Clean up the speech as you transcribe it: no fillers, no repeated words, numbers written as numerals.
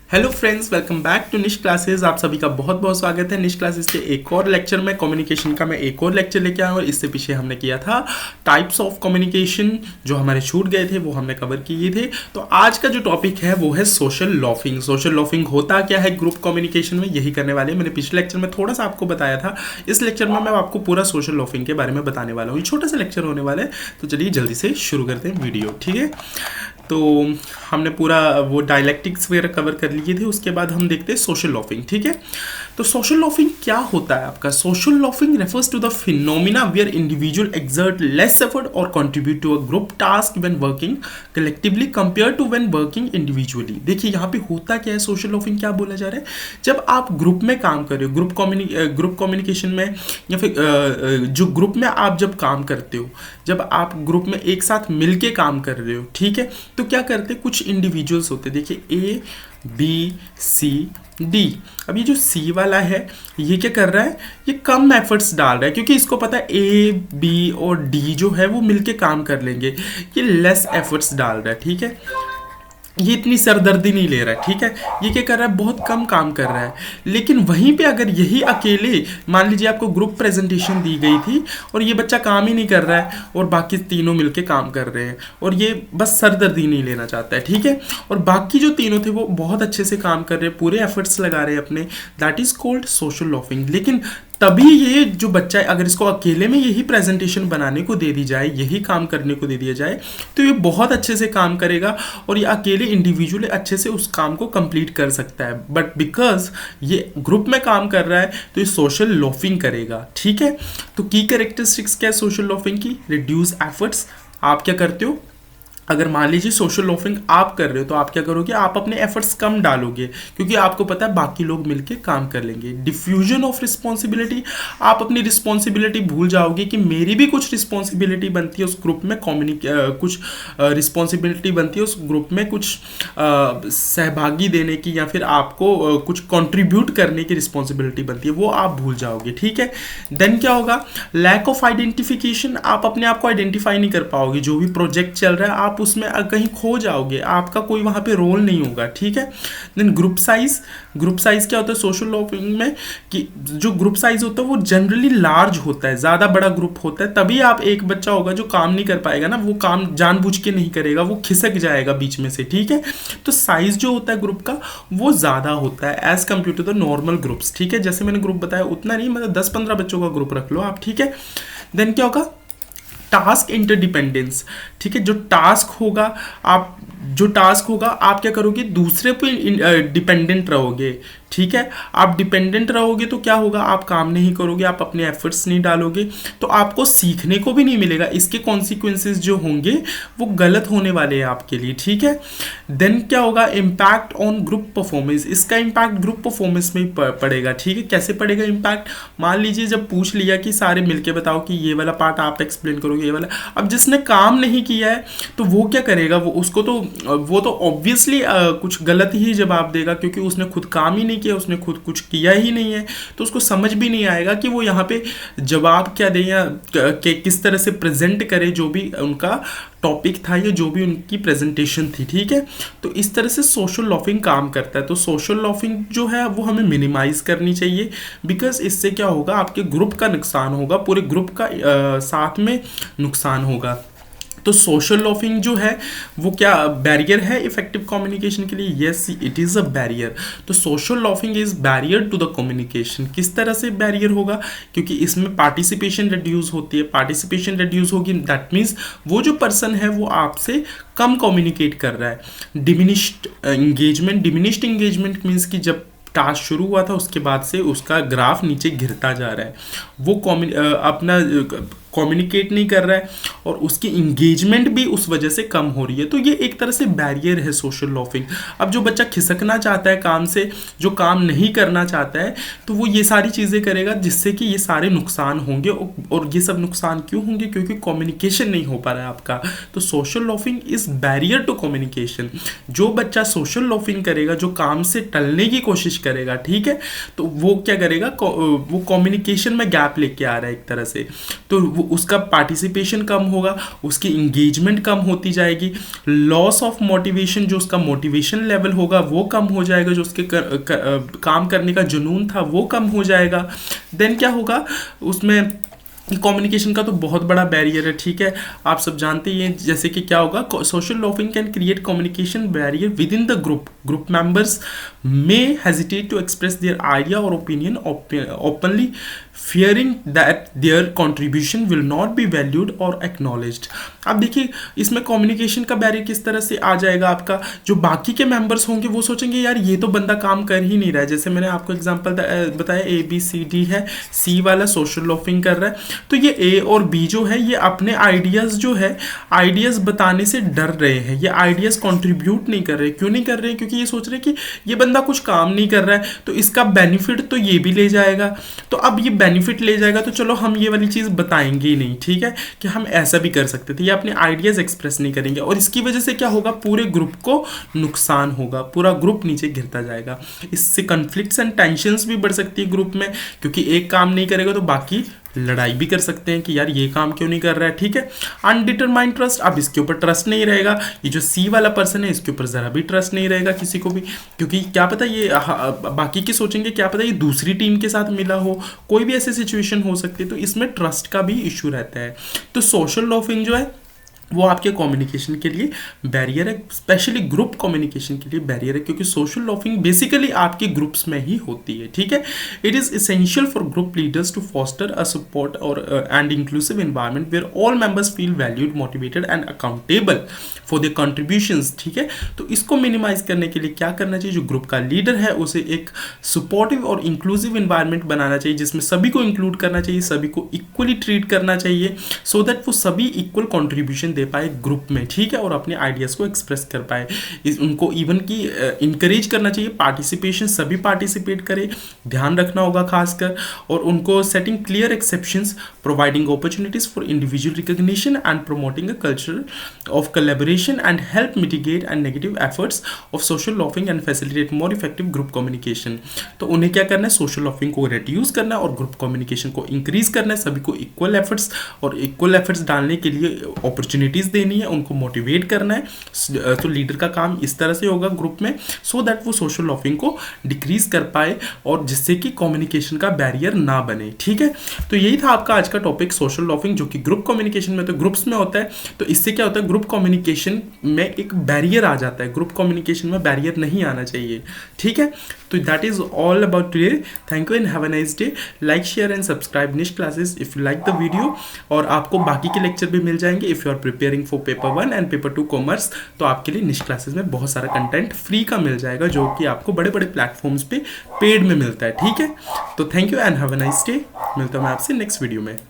Hello friends, welcome back to Nish classes. आप सभी का बहुत बहुत स्वागत है निश क्लासेस के एक और लेक्चर में। कम्युनिकेशन का मैं एक और लेक्चर लेके आया हूँ। इससे पीछे हमने किया था टाइप्स ऑफ कम्युनिकेशन, जो हमारे छूट गए थे वो हमने कवर किए थे। तो आज का जो टॉपिक है वो है सोशल लॉफिंग। सोशल लॉफिंग होता क्या है ग्रुप कम्युनिकेशन में, यही करने वाले। मैंने पिछले लेक्चर में थोड़ा सा आपको बताया था, इस लेक्चर में मैं आपको पूरा सोशल लॉफिंग के बारे में बताने वाला हूँ। छोटा सा लेक्चर होने वाला है, तो चलिए जल्दी से शुरू करते हैं वीडियो, ठीक है। तो हमने पूरा वो डायलैक्टिक्स वगैरह कवर कर लिए थे। उसके बाद हम देखते हैं सोशल लॉफिंग, ठीक है। तो सोशल लॉफिंग क्या होता है आपका? Social loafing refers to the phenomena where individual exert less effort और contribute to a group task when working collectively compare to when working individually. देखिए यहाँ पे होता क्या है, सोशल लॉफिंग क्या बोला जा रहा है। जब आप ग्रुप में काम कर रहे हो, ग्रुप कम्युनिकेशन में, या फिर जो ग्रुप में आप जब काम करते हो, जब आप ग्रुप में एक साथ मिलके काम कर रहे हो, ठीक है, तो क्या करते हैं, कुछ इंडिविजुअल्स होते हैं। देखिए ए बी सी डी। अब ये जो सी वाला है, ये क्या कर रहा है, ये कम एफर्ट्स डाल रहा है, क्योंकि इसको पता है ए बी और डी जो है वो मिलके काम कर लेंगे। ये लेस एफर्ट्स डाल रहा है, ठीक है। ये इतनी सरदर्दी नहीं ले रहा है, ठीक है। ये क्या कर रहा है, बहुत कम काम कर रहा है। लेकिन वहीं पे अगर यही अकेले, मान लीजिए आपको ग्रुप प्रेजेंटेशन दी गई थी और ये बच्चा काम ही नहीं कर रहा है और बाकी तीनों मिलके काम कर रहे हैं, और ये बस सरदर्दी नहीं लेना चाहता है, ठीक है। और बाकी जो तीनों थे वो बहुत अच्छे से काम कर रहे हैं, पूरे एफर्ट्स लगा रहे हैं अपने, that is called social laughing. लेकिन तभी ये जो बच्चा है, अगर इसको अकेले में यही प्रेजेंटेशन बनाने को दे दी जाए, यही काम करने को दे दिया जाए, तो ये बहुत अच्छे से काम करेगा और ये अकेले इंडिविजुअली अच्छे से उस काम को कंप्लीट कर सकता है। बट बिकॉज ये ग्रुप में काम कर रहा है तो ये सोशल लॉफिंग करेगा, ठीक है। तो की कैरेक्टरिस्टिक्स क्या है सोशल लॉफिंग की? Reduce efforts. आप क्या करते हो, अगर मान लीजिए सोशल लॉफिंग आप कर रहे हो तो आप क्या करोगे, आप अपने एफर्ट्स कम डालोगे, क्योंकि आपको पता है बाकी लोग मिलके काम कर लेंगे। डिफ्यूजन ऑफ रिस्पॉन्सिबिलिटी, आप अपनी रिस्पॉन्सिबिलिटी भूल जाओगे कि मेरी भी कुछ रिस्पॉन्सिबिलिटी बनती है उस ग्रुप में, कुछ रिस्पॉन्सिबिलिटी बनती है उस ग्रुप में, कुछ सहभागी देने की, या फिर आपको कुछ कंट्रीब्यूट करने की रिस्पॉन्सिबिलिटी बनती है, वो आप भूल जाओगे, ठीक है। देन क्या होगा, लैक ऑफ आइडेंटिफिकेशन, आप अपने आप को आइडेंटिफाई नहीं कर पाओगे। जो भी प्रोजेक्ट चल रहा है आप उसमें कहीं खो जाओगे, आपका कोई वहां पे रोल नहीं होगा, ठीक है। Then group size, group size क्या होता है सोशल लॉफिंग में, कि जो ग्रुप साइज होता है वो जनरली लार्ज होता है, ज्यादा बड़ा ग्रुप होता है, तभी आप एक बच्चा होगा जो काम नहीं कर पाएगा ना, वो काम जानबूझ के नहीं करेगा, वो खिसक जाएगा बीच में से, ठीक है। तो साइज जो होता है ग्रुप का वो ज्यादा होता है as compare to the normal groups, ठीक है। जैसे मैंने ग्रुप बताया उतना नहीं, मतलब 10-15 बच्चों का ग्रुप रख लो आप, ठीक है। देन क्या होगा, टास्क इंटरडिपेंडेंस, ठीक है। जो टास्क होगा आप क्या करोगे, दूसरे पे डिपेंडेंट रहोगे, ठीक है। आप डिपेंडेंट रहोगे तो क्या होगा, आप काम नहीं करोगे, आप अपने एफर्ट्स नहीं डालोगे, तो आपको सीखने को भी नहीं मिलेगा। इसके कॉन्सिक्वेंसेस जो होंगे वो गलत होने वाले हैं आपके लिए, ठीक है। देन क्या होगा, इम्पैक्ट ऑन ग्रुप परफॉर्मेंस, इसका इम्पैक्ट ग्रुप परफॉर्मेंस में पड़ेगा, ठीक है। कैसे पड़ेगा इम्पैक्ट, मान लीजिए जब पूछ लिया कि सारे मिलके बताओ कि ये वाला पार्ट आप एक्सप्लेन करोगे, ये वाला, अब जिसने काम नहीं किया है तो वो क्या करेगा, वो तो ऑब्वियसली कुछ गलत ही जवाब देगा, क्योंकि उसने खुद काम ही नहीं किया, उसने खुद कुछ किया ही नहीं है, तो उसको समझ भी नहीं आएगा कि वो यहाँ पे जवाब क्या दे या किस तरह से प्रेजेंट करे जो भी उनका टॉपिक था या जो भी उनकी प्रेजेंटेशन थी, ठीक है। तो इस तरह से सोशल लॉफिंग काम करता है। तो सोशल लॉफिंग जो है वो हमें मिनिमाइज करनी चाहिए, बिकॉज इससे क्या होगा, आपके ग्रुप का नुकसान होगा, पूरे ग्रुप का साथ में नुकसान होगा। तो सोशल लॉफिंग जो है वो क्या बैरियर है इफेक्टिव कम्युनिकेशन के लिए? Yes, it is a barrier. तो social loafing is barrier to the communication. किस तरह से बैरियर होगा, क्योंकि इसमें पार्टिसिपेशन रिड्यूस होती है। पार्टिसिपेशन रिड्यूस होगी, दैट मीन्स वो जो पर्सन है वो आपसे कम कम्युनिकेट कर रहा है। डिमिनिश्ड एंगेजमेंट मीन्स कि जब टास्क शुरू हुआ था उसके बाद से उसका ग्राफ नीचे गिरता जा रहा है, वो अपना कम्युनिकेट नहीं कर रहा है और उसकी इंगेजमेंट भी उस वजह से कम हो रही है। तो ये एक तरह से बैरियर है सोशल लॉफिंग। अब जो बच्चा खिसकना चाहता है काम से, जो काम नहीं करना चाहता है, तो वो ये सारी चीज़ें करेगा जिससे कि ये सारे नुकसान होंगे। और ये सब नुकसान क्यों होंगे, क्योंकि कम्युनिकेशन नहीं हो पा रहा है आपका। तो social loafing is barrier to communication. जो बच्चा सोशल लॉफिंग करेगा, जो काम से टलने की कोशिश करेगा, ठीक है, तो वो क्या करेगा, वो कम्युनिकेशन में गैप लेके आ रहा है एक तरह से, तो उसका पार्टिसिपेशन कम होगा, उसकी इंगेजमेंट कम होती जाएगी, लॉस ऑफ मोटिवेशन, जो उसका मोटिवेशन लेवल होगा वो कम हो जाएगा, जो उसके काम करने का जुनून था वो कम हो जाएगा। देन क्या होगा उसमें, कम्युनिकेशन का तो बहुत बड़ा बैरियर है, ठीक है, आप सब जानते ही हैं। जैसे कि क्या होगा, social loafing can create communication barrier within the group members may hesitate to express their idea और opinion openly, fearing that their contribution will not be valued or acknowledged। अब देखिए इसमें कम्युनिकेशन का बैरियर किस तरह से आ जाएगा आपका, जो बाकी के मेंबर्स होंगे वो सोचेंगे यार ये तो बंदा काम कर ही नहीं रहा है। जैसे मैंने आपको एग्जांपल बताया, ABCD है, C वाला सोशल लॉफिंग कर रहा है, तो ये A और B जो है ये अपने आइडियाज़ जो है, आइडियाज़ बताने से डर रहे हैं, ये आइडियाज़ कंट्रीब्यूट नहीं कर रहे। क्यों नहीं कर रहे? क्योंकि ये सोच रहे हैं कि ये बंदा कुछ काम नहीं कर रहा है, तो इसका बेनिफिट तो ये भी ले जाएगा, तो अब ये बेनिफिट ले जाएगा तो चलो हम ये वाली चीज़ बताएंगे ही नहीं, ठीक है, कि हम ऐसा भी कर सकते थे। ये अपने आइडियाज़ एक्सप्रेस नहीं करेंगे और इसकी वजह से क्या होगा, पूरे ग्रुप को नुकसान होगा, पूरा ग्रुप नीचे गिरता जाएगा। इससे कन्फ्लिक्ट्स एंड टेंशंस भी बढ़ सकती है ग्रुप में, क्योंकि एक काम नहीं करेगा तो बाकी लड़ाई भी कर सकते हैं कि यार ये काम क्यों नहीं कर रहा है, ठीक है। अनडिटरमाइंड ट्रस्ट, अब इसके ऊपर ट्रस्ट नहीं रहेगा, ये जो C वाला पर्सन है इसके ऊपर ज़रा भी ट्रस्ट नहीं रहेगा किसी को भी, क्योंकि क्या पता ये बाकी के सोचेंगे क्या पता ये दूसरी टीम के साथ मिला हो, कोई भी ऐसी सिचुएशन हो सकती है, तो इसमें ट्रस्ट का भी इशू रहता है। तो सोशल लॉफिंग जो है वो आपके कम्युनिकेशन के लिए बैरियर है, स्पेशली ग्रुप कम्युनिकेशन के लिए बैरियर है, क्योंकि सोशल लॉफिंग बेसिकली आपके ग्रुप्स में ही होती है, ठीक है। It is essential for group leaders to foster a support और and inclusive environment where all members feel valued, motivated and accountable for their contributions, ठीक है। तो इसको मिनिमाइज करने के लिए क्या करना चाहिए, जो ग्रुप का लीडर है उसे एक सपोर्टिव और इंक्लूसिव एनवायरनमेंट बनाना चाहिए, जिसमें सभी को इंक्लूड करना चाहिए, सभी को इक्वली ट्रीट करना चाहिए, सो दैट वो सभी इक्वल कॉन्ट्रीब्यूशन दे पाए ग्रुप में, ठीक है, और अपने आइडियाज़ को एक्सप्रेस कर पाए। उनको इवन की इंकरेज करना चाहिए, पार्टिसिपेशन, सभी पार्टिसिपेट करें, ध्यान रखना होगा खासकर, और उनको setting clear exceptions, providing opportunities for individual recognition and promoting a culture of collaboration and help mitigate and negative efforts of social laughing and facilitate more effective group communication. तो उन्हें क्या करना है, सोशल लॉफिंग को reduce करना है और group communication को इंक्रीज करना है, सभी को इक्वल एफर्ट्स और इक्वल एफर्ट्स डालने के लिए अपॉर्चुनिटीज देनी है, उनको मोटिवेट करना है। तो लीडर का काम इस तरह से होगा ग्रुप में, सो दैट वो सोशल लॉफिंग को डिक्रीज कर पाए और जिससे कि कम्युनिकेशन का बैरियर ना बने, ठीक है। तो यही था आपका आज का टॉपिक, सोशल लॉफिंग, जो कि ग्रुप कम्युनिकेशन में तो ग्रुप्स में होता है। तो इससे क्या होता है, ग्रुप कम्युनिकेशन में एक बैरियर आ जाता है, ग्रुप कम्युनिकेशन में बैरियर नहीं आना चाहिए, ठीक है। तो that is all about today. Thank you and have a nice day. Like, share and subscribe Nish classes if you like the video, और आपको बाकी के लेक्चर भी मिल जाएंगे if you are preparing for paper 1 and paper 2 commerce. तो आपके लिए निश क्लासेस में बहुत सारा कंटेंट फ्री का मिल जाएगा, जो कि आपको बड़े बड़े प्लेटफॉर्म्स पे पेड में मिलता है, ठीक है। तो thank you and have a nice day. मिलता हूं मैं आपसे नेक्स्ट वीडियो में।